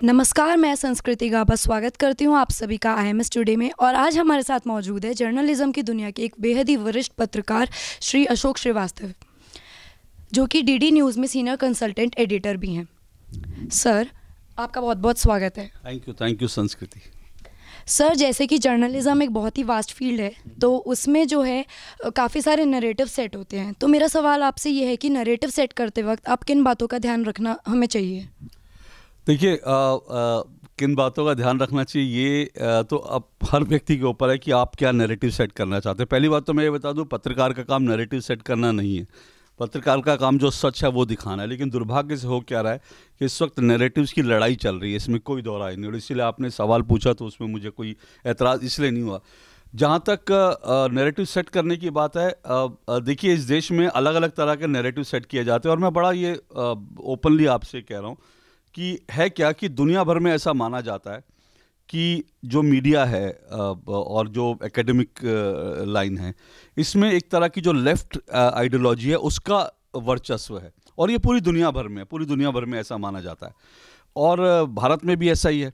नमस्कार, मैं संस्कृति गाबा स्वागत करती हूँ आप सभी का IMS टुडे में। और आज हमारे साथ मौजूद है जर्नलिज्म की दुनिया के एक बेहद ही वरिष्ठ पत्रकार श्री अशोक श्रीवास्तव, जो कि DD न्यूज़ में सीनियर कंसल्टेंट एडिटर भी हैं। सर, आपका बहुत बहुत स्वागत है। थैंक यू संस्कृति। सर, जैसे कि जर्नलिज्म एक बहुत ही वास्ट फील्ड है, तो उसमें जो है काफ़ी सारे नरेटिव सेट होते हैं। तो मेरा सवाल आपसे ये है कि नरेटिव सेट करते वक्त आप किन बातों का ध्यान रखना हमें चाहिए? देखिए, किन बातों का ध्यान रखना चाहिए ये तो अब हर व्यक्ति के ऊपर है कि आप क्या नैरेटिव सेट करना चाहते हैं। पहली बात तो मैं ये बता दूं, पत्रकार का काम नैरेटिव सेट करना नहीं है। पत्रकार का काम जो सच है वो दिखाना है। लेकिन दुर्भाग्य से हो क्या रहा है कि इस वक्त नैरेटिव्स की लड़ाई चल रही है, इसमें कोई दो राय नहीं। और इसीलिए आपने सवाल पूछा तो उसमें मुझे कोई एतराज़ इसलिए नहीं हुआ। जहाँ तक नैरेटिव सेट करने की बात है, देखिए, इस देश में अलग अलग तरह के नैरेटिव सेट किए जाते हैं। और मैं बड़ा ये ओपनली आपसे कह रहा हूँ कि है क्या कि दुनिया भर में ऐसा माना जाता है कि जो मीडिया है और जो एकेडमिक लाइन है, इसमें एक तरह की जो लेफ्ट आइडियोलॉजी है उसका वर्चस्व है। और ये पूरी दुनिया भर में ऐसा माना जाता है। और भारत में भी ऐसा ही है।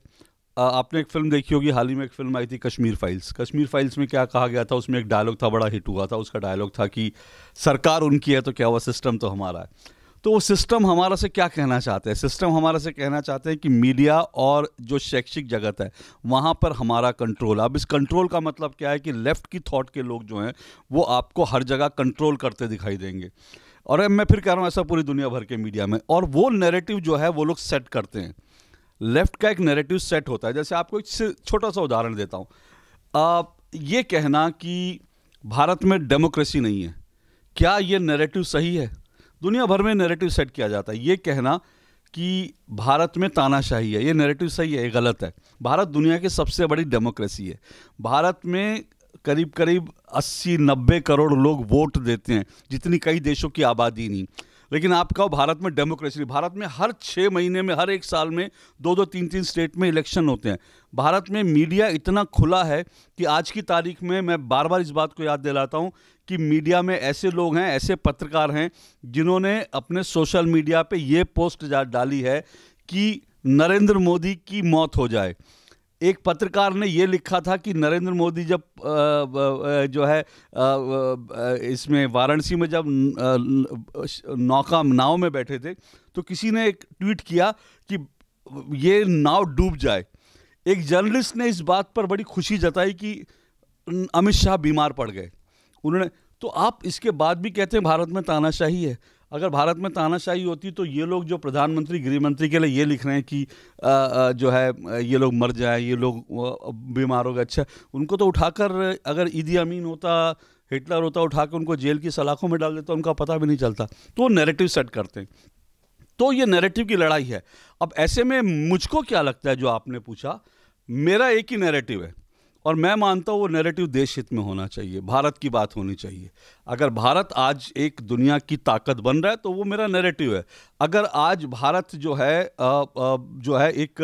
आपने एक फिल्म देखी होगी, हाल ही में एक फिल्म आई थी कश्मीर फाइल्स में क्या कहा गया था, उसमें एक डायलॉग था, बड़ा हिट हुआ था। उसका डायलॉग था कि सरकार उनकी है तो क्या हुआ, सिस्टम तो हमारा है। तो वो सिस्टम हमारा से क्या कहना चाहते हैं? सिस्टम हमारा से कहना चाहते हैं कि मीडिया और जो शैक्षिक जगत है वहाँ पर हमारा कंट्रोल। अब इस कंट्रोल का मतलब क्या है कि लेफ्ट की थॉट के लोग जो हैं वो आपको हर जगह कंट्रोल करते दिखाई देंगे। और मैं फिर कह रहा हूँ ऐसा पूरी दुनिया भर के मीडिया में। और वो नैरेटिव जो है वो लोग सेट करते हैं। लेफ्ट का एक नैरेटिव सेट होता है। जैसे आपको एक छोटा सा उदाहरण देता हूँ। ये कहना कि भारत में डेमोक्रेसी नहीं है, क्या ये नैरेटिव सही है? दुनिया भर में नैरेटिव सेट किया जाता है। ये कहना कि भारत में तानाशाही है, ये नैरेटिव सही है, ये गलत है। भारत दुनिया की सबसे बड़ी डेमोक्रेसी है। भारत में करीब करीब 80-90 करोड़ लोग वोट देते हैं, जितनी कई देशों की आबादी नहीं। लेकिन आप कहो भारत में डेमोक्रेसी, भारत में हर 6 महीने में, हर एक साल में 2-2, 3-3 स्टेट में इलेक्शन होते हैं। भारत में मीडिया इतना खुला है कि आज की तारीख में मैं बार बार इस बात को याद दिलाता हूं कि मीडिया में ऐसे लोग हैं, ऐसे पत्रकार हैं जिन्होंने अपने सोशल मीडिया पे ये पोस्ट डाली है कि नरेंद्र मोदी की मौत हो जाए। एक पत्रकार ने ये लिखा था कि नरेंद्र मोदी जब जो है इसमें वाराणसी में जब नाव में बैठे थे तो किसी ने एक ट्वीट किया कि ये नाव डूब जाए। एक जर्नलिस्ट ने इस बात पर बड़ी खुशी जताई कि अमित शाह बीमार पड़ गए। उन्होंने तो आप इसके बाद भी कहते हैं भारत में तानाशाही है। अगर भारत में तानाशाही होती तो ये लोग जो प्रधानमंत्री, गृह मंत्री के लिए ये लिख रहे हैं कि जो है ये लोग मर जाएं, ये लोग बीमार हो गए, अच्छा, उनको तो उठाकर, अगर ईदी अमीन होता, हिटलर होता, उठाकर उनको जेल की सलाखों में डाल देता, उनका पता भी नहीं चलता। तो वो नैरेटिव सेट करते हैं। तो ये नैरेटिव की लड़ाई है। अब ऐसे में मुझको क्या लगता है, जो आपने पूछा, मेरा एक ही नैरेटिव है और मैं मानता हूँ वो नैरेटिव देश हित में होना चाहिए, भारत की बात होनी चाहिए। अगर भारत आज एक दुनिया की ताकत बन रहा है तो वो मेरा नैरेटिव है। अगर आज भारत जो है एक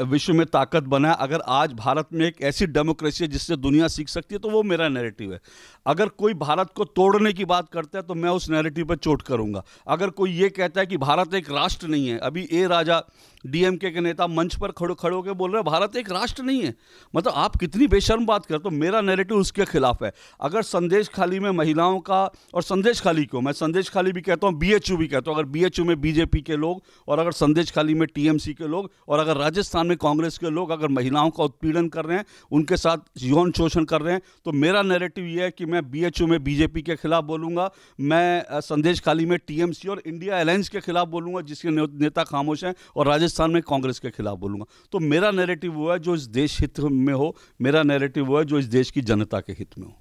विश्व में ताकत बना है, अगर आज भारत में एक ऐसी डेमोक्रेसी है जिससे दुनिया सीख सकती है, तो वो मेरा नैरेटिव है। अगर कोई भारत को तोड़ने की बात करता है तो मैं उस नैरेटिव पर चोट करूंगा। अगर कोई ये कहता है कि भारत एक राष्ट्र नहीं है, अभी ए राजा DMK के नेता मंच पर खड़े होकर बोल रहे हैं भारत एक राष्ट्र नहीं है, मतलब आप कितनी बेशर्म बात करते हो। मेरा नैरेटिव उसके खिलाफ है। अगर संदेश खाली में महिलाओं का, और संदेश खाली क्यों, मैं संदेश खाली भी कहता हूँ, BHU भी कहता हूँ, अगर BHU में BJP के लोग, और अगर संदेश खाली में TMC के लोग, और अगर राजस्थान में कांग्रेस के लोग अगर महिलाओं का उत्पीड़न कर रहे हैं, उनके साथ यौन शोषण कर रहे हैं, तो मेरा नैरेटिव ये है कि मैं BHU में BJP के खिलाफ बोलूंगा, मैं संदेश खाली में TMC और इंडिया अलायंस के खिलाफ बोलूंगा जिसके नेता खामोश हैं, और राजस्थान में कांग्रेस के खिलाफ बोलूंगा। तो मेरा नैरेटिव वो है जो इस देश हित में हो, मेरा नैरेटिव वो है जो इस देश की जनता के हित में हो।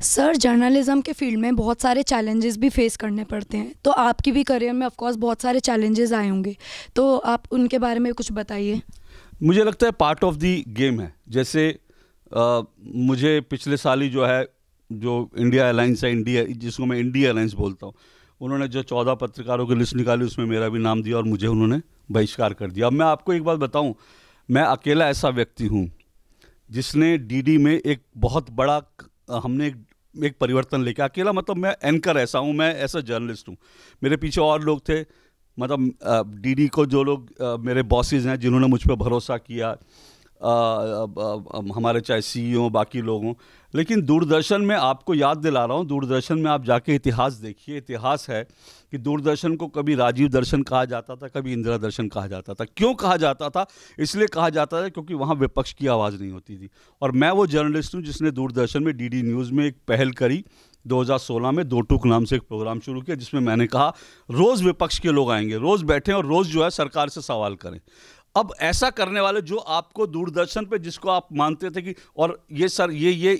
सर, जर्नलिज्म के फील्ड में बहुत सारे चैलेंजेस भी फेस करने पड़ते हैं, तो आपकी भी करियर में ऑफ कोर्स बहुत सारे चैलेंजेस आए होंगे, तो आप उनके बारे में कुछ बताइए। मुझे लगता है पार्ट ऑफ दी गेम है। जैसे मुझे पिछले साल ही जो इंडिया अलायंस है, जिसको मैं इंडिया अलायंस बोलता हूँ, उन्होंने जो 14 पत्रकारों की लिस्ट निकाली उसमें मेरा भी नाम दिया और मुझे उन्होंने बहिष्कार कर दिया। अब मैं आपको एक बात बताऊं, मैं अकेला ऐसा व्यक्ति हूं जिसने DD में एक बहुत बड़ा, हमने एक परिवर्तन लेके, अकेला मतलब मैं एंकर ऐसा हूं, मैं ऐसा जर्नलिस्ट हूं, मेरे पीछे और लोग थे, मतलब डीडी को जो लोग मेरे बॉसेस हैं जिन्होंने मुझ पर भरोसा किया, हमारे चाहे सीईओ बाकी लोग हों, लेकिन दूरदर्शन में आपको याद दिला रहा हूँ, दूरदर्शन में आप जाके इतिहास देखिए। इतिहास है कि दूरदर्शन को कभी राजीव दर्शन कहा जाता था, कभी इंदिरा दर्शन कहा जाता था। क्यों कहा जाता था? इसलिए कहा जाता था क्योंकि वहाँ विपक्ष की आवाज़ नहीं होती थी। और मैं वो जर्नलिस्ट हूँ जिसने दूरदर्शन में डीडी न्यूज़ में एक पहल करी 2016 में, 2 टूक नाम से एक प्रोग्राम शुरू किया जिसमें मैंने कहा रोज़ विपक्ष के लोग आएंगे, रोज़ बैठें और रोज़ जो है सरकार से सवाल करें। अब ऐसा करने वाले जो आपको दूरदर्शन पे, जिसको आप मानते थे कि, और ये सर ये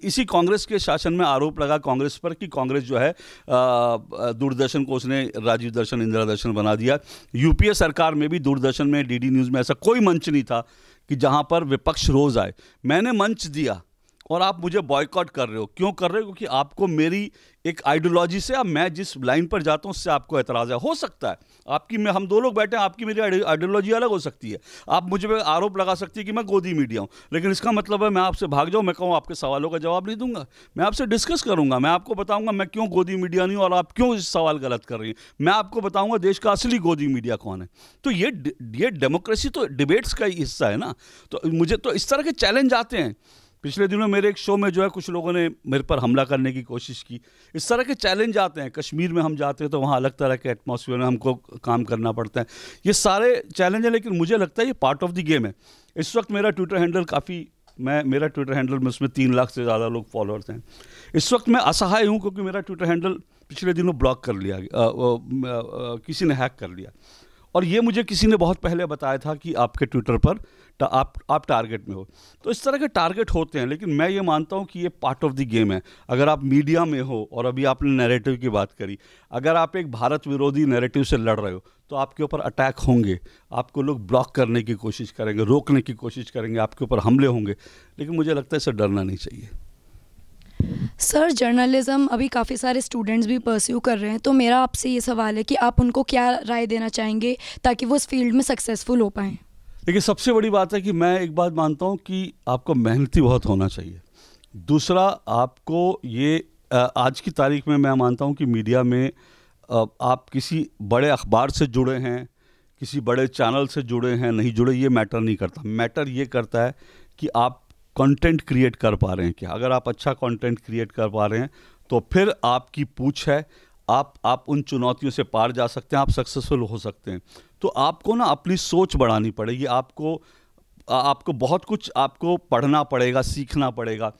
इसी कांग्रेस के शासन में आरोप लगा कांग्रेस पर कि कांग्रेस जो है दूरदर्शन को उसने राजीव दर्शन इंदिरा दर्शन बना दिया। यूपीए सरकार में भी दूरदर्शन में डीडी न्यूज़ में ऐसा कोई मंच नहीं था कि जहां पर विपक्ष रोज़ आए। मैंने मंच दिया और आप मुझे बॉयकॉट कर रहे हो। क्यों कर रहे हो? क्योंकि आपको मेरी एक आइडियोलॉजी से, अब मैं जिस लाइन पर जाता हूँ उससे आपको एतराज़ है। हो सकता है आपकी, मैं, हम दो लोग बैठे हैं, आपकी मेरी आइडियोलॉजी अलग हो सकती है। आप मुझे पे आरोप लगा सकती है कि मैं गोदी मीडिया हूँ, लेकिन इसका मतलब है मैं आपसे भाग जाऊँ, मैं कहूँ आपके सवालों का जवाब नहीं दूंगा। मैं आपसे डिस्कस करूँगा, मैं आपको बताऊँगा मैं क्यों गोदी मीडिया नहीं हूँ और आप क्यों इस सवाल गलत कर रही हैं। मैं आपको बताऊँगा देश का असली गोदी मीडिया कौन है। तो ये डेमोक्रेसी तो डिबेट्स का ही हिस्सा है ना। तो मुझे तो इस तरह के चैलेंज आते हैं। पिछले दिनों मेरे एक शो में जो है कुछ लोगों ने मेरे पर हमला करने की कोशिश की। इस तरह के चैलेंज आते हैं। कश्मीर में हम जाते हैं तो वहाँ अलग तरह के एटमॉस्फेयर में हमको काम करना पड़ता है। ये सारे चैलेंज हैं, लेकिन मुझे लगता है ये पार्ट ऑफ द गेम है। इस वक्त मेरा ट्विटर हैंडल मेरा ट्विटर हैंडल में उसमें 3 लाख से ज़्यादा लोग फॉलोअर्स हैं। इस वक्त मैं असहाय हूँ क्योंकि मेरा ट्विटर हैंडल पिछले दिनों ब्लॉक कर लिया, किसी ने हैक कर लिया। और ये मुझे किसी ने बहुत पहले बताया था कि आपके ट्विटर पर आप टारगेट में हो। तो इस तरह के टारगेट होते हैं, लेकिन मैं ये मानता हूँ कि ये पार्ट ऑफ द गेम है। अगर आप मीडिया में हो, और अभी आपने नैरेटिव की बात करी, अगर आप एक भारत विरोधी नैरेटिव से लड़ रहे हो तो आपके ऊपर अटैक होंगे, आपको लोग ब्लॉक करने की कोशिश करेंगे, रोकने की कोशिश करेंगे, आपके ऊपर हमले होंगे। लेकिन मुझे लगता है इससे डरना नहीं चाहिए। सर, जर्नलिज्म अभी काफ़ी सारे स्टूडेंट्स भी परस्यू कर रहे हैं, तो मेरा आपसे ये सवाल है कि आप उनको क्या राय देना चाहेंगे ताकि वो इस फील्ड में सक्सेसफुल हो पाएँ? देखिए, सबसे बड़ी बात है कि मैं एक बात मानता हूँ कि आपको मेहनती बहुत होना चाहिए। दूसरा, आपको ये आज की तारीख में मैं मानता हूँ कि मीडिया में आप किसी बड़े अखबार से जुड़े हैं, किसी बड़े चैनल से जुड़े हैं, नहीं जुड़े, ये मैटर नहीं करता। मैटर ये करता है कि आप कंटेंट क्रिएट कर पा रहे हैं क्या। अगर आप अच्छा कंटेंट क्रिएट कर पा रहे हैं तो फिर आपकी पूछ है, आप उन चुनौतियों से पार जा सकते हैं, आप सक्सेसफुल हो सकते हैं। तो आपको ना अपनी सोच बढ़ानी पड़ेगी, आपको बहुत कुछ आपको पढ़ना पड़ेगा, सीखना पड़ेगा,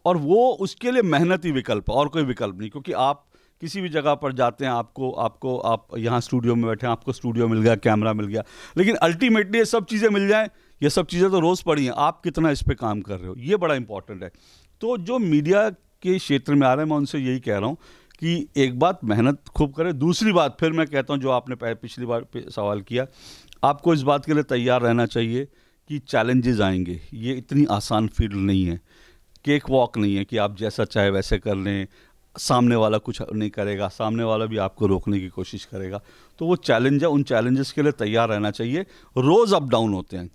और वो उसके लिए मेहनती विकल्प, और कोई विकल्प नहीं। क्योंकि आप किसी भी जगह पर जाते हैं, आप यहाँ स्टूडियो में बैठे हैं, आपको स्टूडियो मिल गया, कैमरा मिल गया, लेकिन अल्टीमेटली ये सब चीज़ें मिल जाएं, ये सब चीज़ें तो रोज़ पड़ी हैं, आप कितना इस पर काम कर रहे हो, ये बड़ा इंपॉर्टेंट है। तो जो मीडिया के क्षेत्र में आ रहे हैं, मैं उनसे यही कह रहा हूँ कि एक बात मेहनत खूब करें। दूसरी बात फिर मैं कहता हूँ, जो आपने पिछली बार सवाल किया, आपको इस बात के लिए तैयार रहना चाहिए कि चैलेंजेस आएंगे। ये इतनी आसान फील्ड नहीं है, केक वॉक नहीं है कि आप जैसा चाहे वैसे कर लें, सामने वाला कुछ नहीं करेगा, सामने वाला भी आपको रोकने की कोशिश करेगा। तो वो चैलेंज है, उन चैलेंजेस के लिए तैयार रहना चाहिए। रोज़ अप डाउन होते हैं,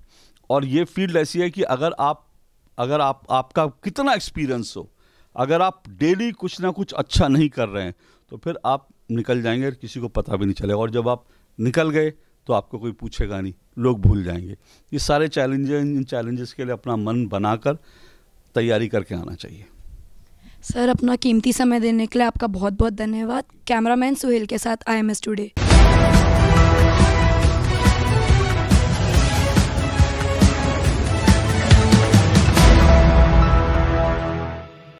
और ये फील्ड ऐसी है कि अगर आपका कितना एक्सपीरियंस हो, अगर आप डेली कुछ ना कुछ अच्छा नहीं कर रहे हैं तो फिर आप निकल जाएंगे, किसी को पता भी नहीं चलेगा, और जब आप निकल गए तो आपको कोई पूछेगा नहीं, लोग भूल जाएंगे। ये सारे चैलेंजेस, इन चैलेंजेस के लिए अपना मन बनाकर तैयारी करके आना चाहिए। सर, अपना कीमती समय देने के लिए आपका बहुत बहुत धन्यवाद। कैमरामैन सुहेल के साथ IMS टुडे।